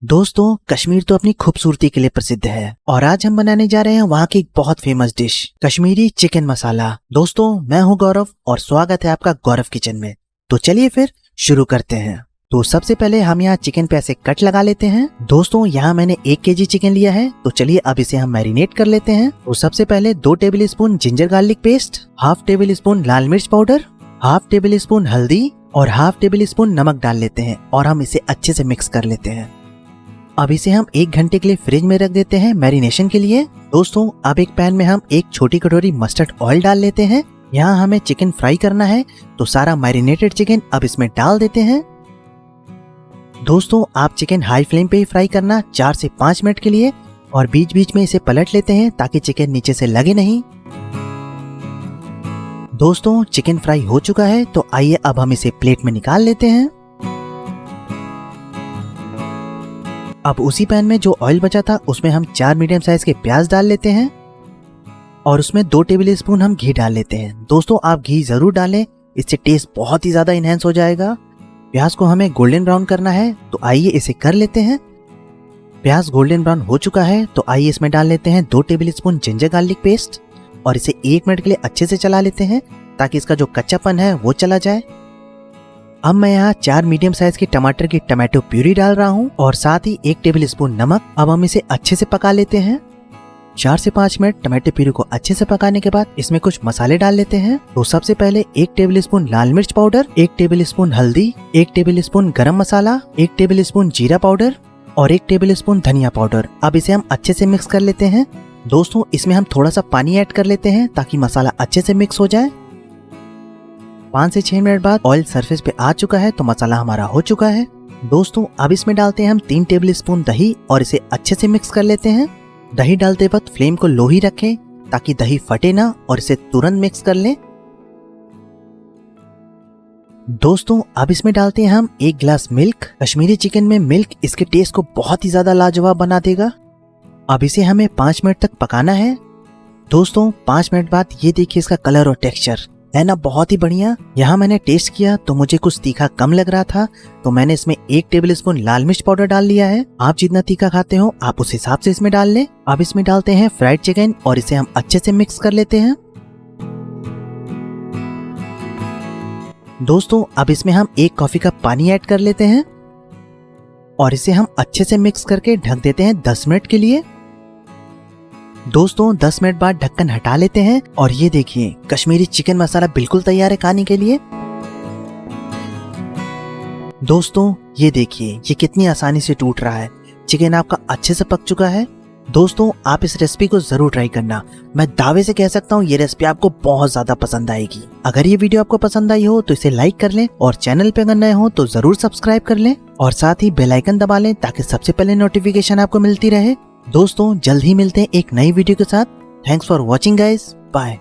दोस्तों, कश्मीर तो अपनी खूबसूरती के लिए प्रसिद्ध है और आज हम बनाने जा रहे हैं वहाँ की एक बहुत फेमस डिश कश्मीरी चिकन मसाला। दोस्तों, मैं हूँ गौरव और स्वागत है आपका गौरव किचन में। तो चलिए फिर शुरू करते हैं। तो सबसे पहले हम यहाँ चिकन पे ऐसे कट लगा लेते हैं। दोस्तों, यहाँ मैंने 1 kg चिकन लिया है, तो चलिए अब इसे हम मैरिनेट कर लेते हैं। तो सबसे पहले 2 tablespoon ginger garlic paste, half tablespoon लाल मिर्च पाउडर, हाफ टेबल स्पून हल्दी और हाफ टेबल स्पून नमक डाल लेते हैं और हम इसे अच्छे से मिक्स कर लेते हैं। अब इसे हम 1 घंटे के लिए फ्रिज में रख देते हैं मैरिनेशन के लिए। दोस्तों, अब एक पैन में हम 1 छोटी कटोरी मस्टर्ड ऑयल डाल लेते हैं। यहाँ हमें चिकन फ्राई करना है, तो सारा मैरिनेटेड चिकन अब इसमें डाल देते हैं। दोस्तों, आप चिकन हाई फ्लेम पे ही फ्राई करना 4 से 5 मिनट के लिए और बीच बीच में इसे पलट लेते हैं ताकि चिकन नीचे से लगे नहीं। दोस्तों, चिकन फ्राई हो चुका है, तो आइए अब हम इसे प्लेट में निकाल लेते हैं। अब उसी पैन में जो ऑयल बचा था उसमें हम 4 मीडियम साइज के प्याज डाल लेते हैं और उसमें 2 टेबल स्पून हम घी डाल लेते हैं। दोस्तों, आप घी जरूर डालें, इससे टेस्ट बहुत ही ज्यादा इनहेंस हो जाएगा। प्याज को हमें गोल्डन ब्राउन करना है, तो आइए इसे कर लेते हैं। प्याज गोल्डन ब्राउन हो चुका है, तो आइए इसमें डाल लेते हैं 2 tablespoon ginger garlic paste और इसे 1 मिनट के लिए अच्छे से चला लेते हैं ताकि इसका जो कच्चापन है वो चला जाए। अब मैं यहाँ 4 मीडियम साइज के टमाटर की टमाटो प्यूरी डाल रहा हूँ और साथ ही 1 टेबल स्पून नमक। अब हम इसे अच्छे से पका लेते हैं। 4 से 5 मिनट टमाटो प्यूरी को अच्छे से पकाने के बाद इसमें कुछ मसाले डाल लेते हैं। तो सबसे पहले 1 टेबल स्पून लाल मिर्च पाउडर, 1 टेबल स्पून हल्दी, 1 टेबल स्पून गरम मसाला, 1 टेबल स्पून जीरा पाउडर और 1 टेबल स्पून धनिया पाउडर। अब इसे हम अच्छे से मिक्स कर लेते हैं। दोस्तों, इसमें हम थोड़ा सा पानी ऐड कर लेते हैं ताकि मसाला अच्छे से मिक्स हो जाए। 5 से 6 मिनट बाद ऑयल सरफेस पे आ चुका है, तो मसाला हमारा हो चुका है। दोस्तों, अब इसमें डालते हैं हम 3 टेबल स्पून दही और इसे अच्छे से मिक्स कर लेते हैं। दही डालते वक्त फ्लेम को लो ही रखें ताकि दही फटे ना और इसे तुरंत मिक्स कर लें। दोस्तों, अब इसमें डालते हैं हम 1 गिलास मिल्क। कश्मीरी चिकन में मिल्क इसके टेस्ट को बहुत ही ज्यादा लाजवाब बना देगा। अब इसे हमें 5 मिनट तक पकाना है। दोस्तों, 5 मिनट बाद ये देखिए इसका कलर और टेक्सचर है ना बहुत ही बढ़िया। यहाँ मैंने टेस्ट किया तो मुझे कुछ तीखा कम लग रहा था, तो मैंने इसमें 1 टेबल स्पून लाल मिर्च पाउडर डाल लिया है। आप जितना तीखा खाते हो आप उस हिसाब से इसमें डाल लें। अब इसमें डालते हैं फ्राइड चिकन और इसे हम अच्छे से मिक्स कर लेते हैं। दोस्तों, अब इसमें हम 1 कॉफी कप पानी ऐड कर लेते हैं और इसे हम अच्छे से मिक्स करके ढक देते हैं 10 मिनट के लिए। दोस्तों, 10 मिनट बाद ढक्कन हटा लेते हैं और ये देखिए कश्मीरी चिकन मसाला बिल्कुल तैयार है खाने के लिए। दोस्तों, ये देखिए ये कितनी आसानी से टूट रहा है। चिकन आपका अच्छे से पक चुका है। दोस्तों, आप इस रेसिपी को जरूर ट्राई करना। मैं दावे से कह सकता हूँ ये रेसिपी आपको बहुत ज्यादा पसंद आएगी। अगर ये वीडियो आपको पसंद आई हो तो इसे लाइक कर लें और चैनल पे अगर नए हो तो जरूर सब्सक्राइब कर लें और साथ ही बेल आइकन दबा लें ताकि सबसे पहले नोटिफिकेशन आपको मिलती रहे। दोस्तों, जल्द ही मिलते हैं एक नई वीडियो के साथ। Thanks for watching guys, bye.